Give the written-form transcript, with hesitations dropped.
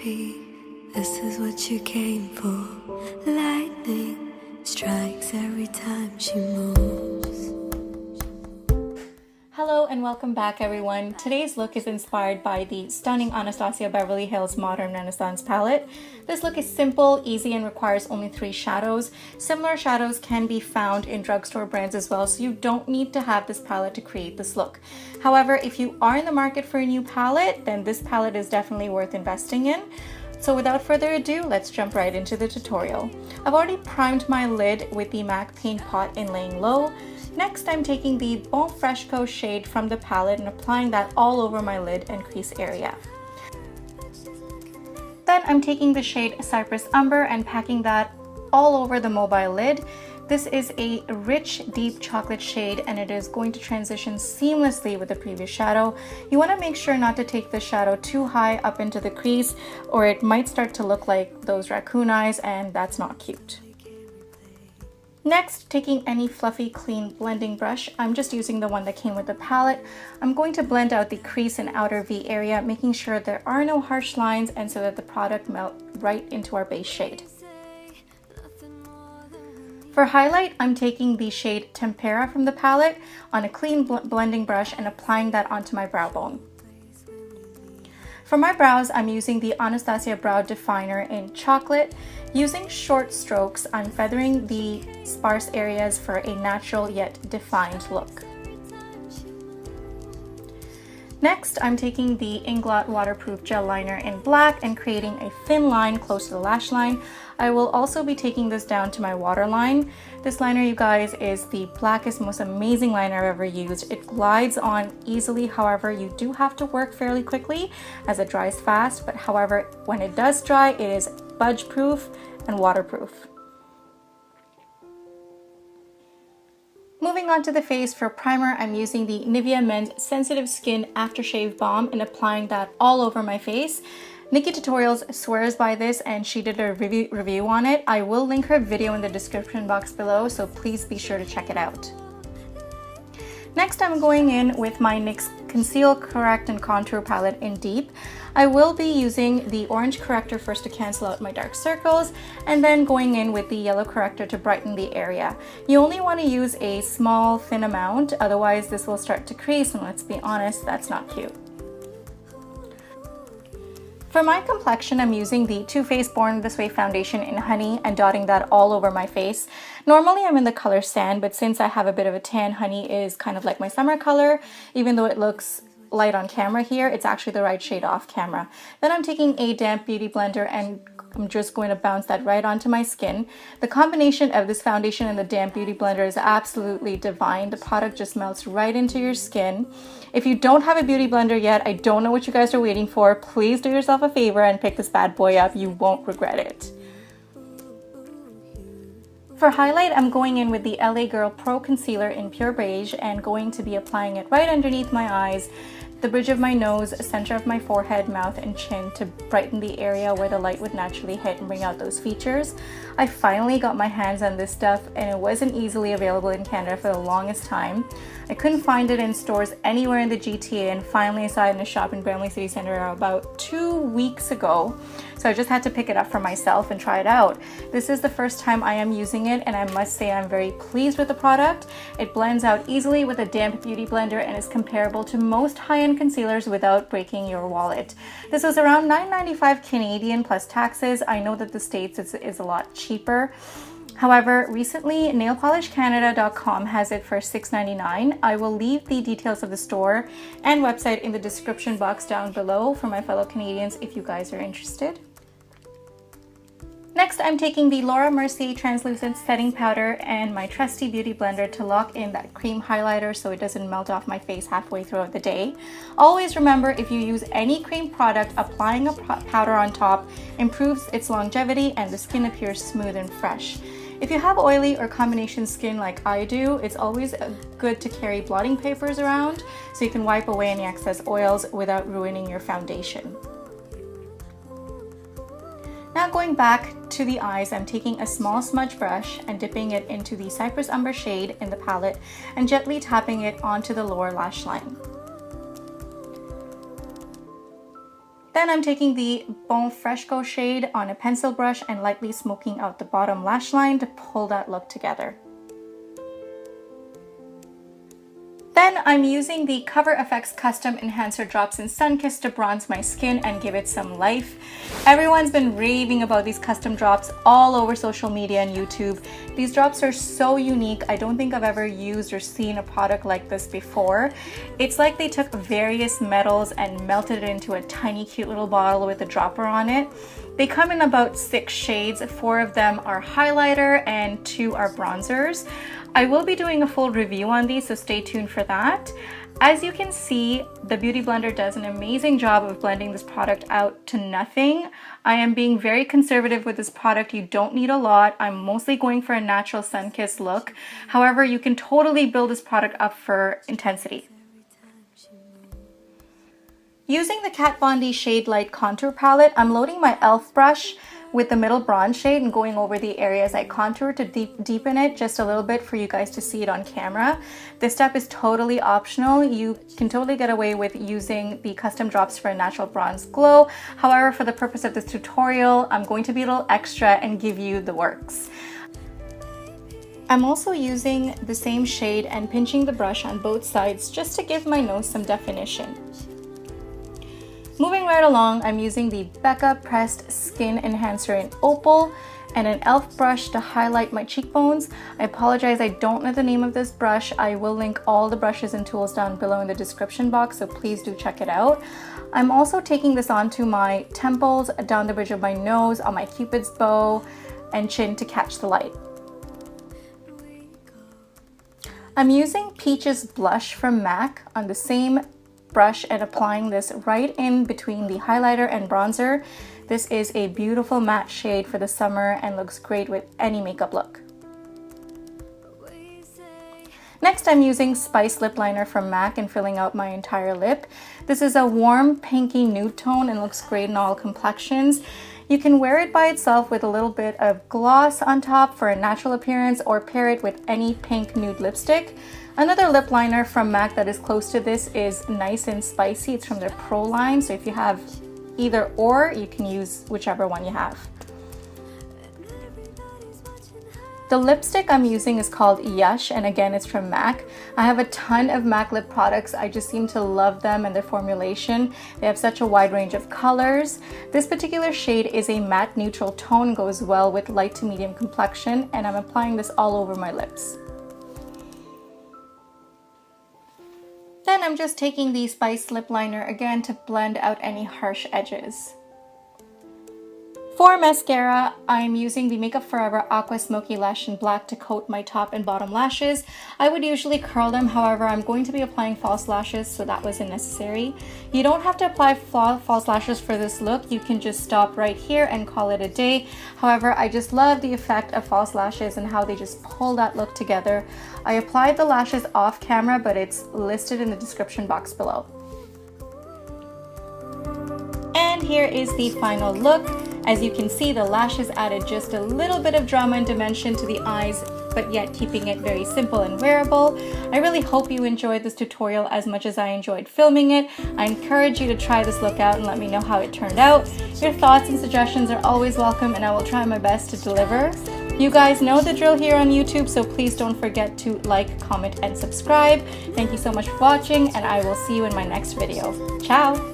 happy. This is what you came for. Lightning strikes every time she moves. Hello and welcome back, everyone. Today's look is inspired by the stunning Anastasia Beverly Hills Modern Renaissance Palette. This look is simple, easy, and requires only 3 shadows. Similar shadows can be found in drugstore brands as well, so you don't need to have this palette to create this look. However, if you are in the market for a new palette, then this palette is definitely worth investing in. So without further ado, let's jump right into the tutorial. I've already primed my lid with the MAC Paint Pot in Laying Low. Next, I'm taking the Bon Fresco shade from the palette and applying that all over my lid and crease area. Then I'm taking the shade Cypress Umber and packing that all over the mobile lid. This is a rich, deep chocolate shade and it is going to transition seamlessly with the previous shadow. You want to make sure not to take the shadow too high up into the crease or it might start to look like those raccoon eyes, and that's not cute. Next, taking any fluffy, clean blending brush, I'm just using the one that came with the palette. I'm going to blend out the crease and outer V area, making sure there are no harsh lines and so that the product melts right into our base shade. For highlight, I'm taking the shade Tempera from the palette on a clean blending brush and applying that onto my brow bone. For my brows, I'm using the Anastasia Brow Definer in Chocolate. Using short strokes, I'm feathering the sparse areas for a natural yet defined look. Next, I'm taking the Inglot Waterproof Gel Liner in Black and creating a thin line close to the lash line. I will also be taking this down to my waterline. This liner, you guys, is the blackest, most amazing liner I've ever used. It glides on easily, however, you do have to work fairly quickly as it dries fast, but however, when it does dry, it is budge proof and waterproof. Moving on to the face, for primer, I'm using the Nivea Men's Sensitive Skin Aftershave Balm and applying that all over my face. Nikki Tutorials swears by this and she did a review on it. I will link her video in the description box below, so please be sure to check it out. Next, I'm going in with my NYX Conceal, Correct, and Contour palette in Deep. I will be using the orange corrector first to cancel out my dark circles, and then going in with the yellow corrector to brighten the area. You only want to use a small, thin amount, otherwise this will start to crease, and let's be honest, that's not cute. For my complexion, I'm using the Too Faced Born This Way foundation in Honey and dotting that all over my face. Normally I'm in the color Sand, but since I have a bit of a tan, Honey is kind of like my summer color. Even though it looks light on camera here, it's actually the right shade off camera. Then I'm taking a damp beauty blender and I'm just going to bounce that right onto my skin. The combination of this foundation and the damp beauty blender is absolutely divine. The product just melts right into your skin. If you don't have a beauty blender yet, I don't know what you guys are waiting for. Please do yourself a favor and pick this bad boy up. You won't regret it. For highlight, I'm going in with the LA Girl Pro Concealer in Pure Beige and going to be applying it right underneath my eyes, the bridge of my nose, center of my forehead, mouth, and chin to brighten the area where the light would naturally hit and bring out those features. I finally got my hands on this stuff and it wasn't easily available in Canada for the longest time. I couldn't find it in stores anywhere in the GTA, and finally I saw it in a shop in Bramley City Centre about 2 weeks ago. So I just had to pick it up for myself and try it out. This is the first time I am using it and I must say I'm very pleased with the product. It blends out easily with a damp beauty blender and is comparable to most high-end concealers without breaking your wallet. This was around $9.95 Canadian plus taxes. I know that the States is a lot cheaper. However, recently nailpolishcanada.com has it for $6.99. I will leave the details of the store and website in the description box down below for my fellow Canadians if you guys are interested. Next, I'm taking the Laura Mercier Translucent Setting Powder and my trusty beauty blender to lock in that cream highlighter so it doesn't melt off my face halfway throughout the day. Always remember, if you use any cream product, applying a powder on top improves its longevity and the skin appears smooth and fresh. If you have oily or combination skin like I do, it's always good to carry blotting papers around so you can wipe away any excess oils without ruining your foundation. Now going back to the eyes, I'm taking a small smudge brush and dipping it into the Cypress Umber shade in the palette and gently tapping it onto the lower lash line. Then I'm taking the Bon Fresco shade on a pencil brush and lightly smoking out the bottom lash line to pull that look together. Then I'm using the Cover FX Custom Enhancer Drops in Sunkissed to bronze my skin and give it some life. Everyone's been raving about these custom drops all over social media and YouTube. These drops are so unique. I don't think I've ever used or seen a product like this before. It's like they took various metals and melted it into a tiny cute little bottle with a dropper on it. They come in about 6 shades. 4 of them are highlighter and 2 are bronzers. I will be doing a full review on these, so stay tuned for that. As you can see, the Beauty Blender does an amazing job of blending this product out to nothing. I am being very conservative with this product. You don't need a lot. I'm mostly going for a natural sun-kissed look. However, you can totally build this product up for intensity. Using the Kat Von D Shade Light Contour Palette, I'm loading my e.l.f. brush with the middle bronze shade and going over the areas I contour to deepen it just a little bit for you guys to see it on camera. This step is totally optional. You can totally get away with using the custom drops for a natural bronze glow. However, for the purpose of this tutorial, I'm going to be a little extra and give you the works. I'm also using the same shade and pinching the brush on both sides just to give my nose some definition. Moving right along, I'm using the Becca Pressed Skin Enhancer in Opal and an e.l.f. brush to highlight my cheekbones. I apologize, I don't know the name of this brush. I will link all the brushes and tools down below in the description box, so please do check it out. I'm also taking this onto my temples, down the bridge of my nose, on my cupid's bow, and chin to catch the light. I'm using Peaches Blush from MAC on the same brush and applying this right in between the highlighter and bronzer. This is a beautiful matte shade for the summer and looks great with any makeup look. Next, I'm using Spice Lip Liner from MAC and filling out my entire lip. This is a warm pinky nude tone and looks great in all complexions. You can wear it by itself with a little bit of gloss on top for a natural appearance or pair it with any pink nude lipstick. Another lip liner from MAC that is close to this is Nice and Spicy. It's from their Pro line, so if you have either or, you can use whichever one you have. The lipstick I'm using is called Yush, and again, it's from MAC. I have a ton of MAC lip products. I just seem to love them and their formulation. They have such a wide range of colors. This particular shade is a matte neutral tone, goes well with light to medium complexion, and I'm applying this all over my lips. Then I'm just taking the Spice Lip Liner again to blend out any harsh edges. For mascara, I'm using the Makeup Forever Aqua Smoky Lash in Black to coat my top and bottom lashes. I would usually curl them, however, I'm going to be applying false lashes, so that wasn't necessary. You don't have to apply false lashes for this look. You can just stop right here and call it a day. However, I just love the effect of false lashes and how they just pull that look together. I applied the lashes off camera, but it's listed in the description box below. And here is the final look. As you can see, the lashes added just a little bit of drama and dimension to the eyes, but yet keeping it very simple and wearable. I really hope you enjoyed this tutorial as much as I enjoyed filming it. I encourage you to try this look out and let me know how it turned out. Your thoughts and suggestions are always welcome, and I will try my best to deliver. You guys know the drill here on YouTube, so please don't forget to like, comment, and subscribe. Thank you so much for watching, and I will see you in my next video. Ciao!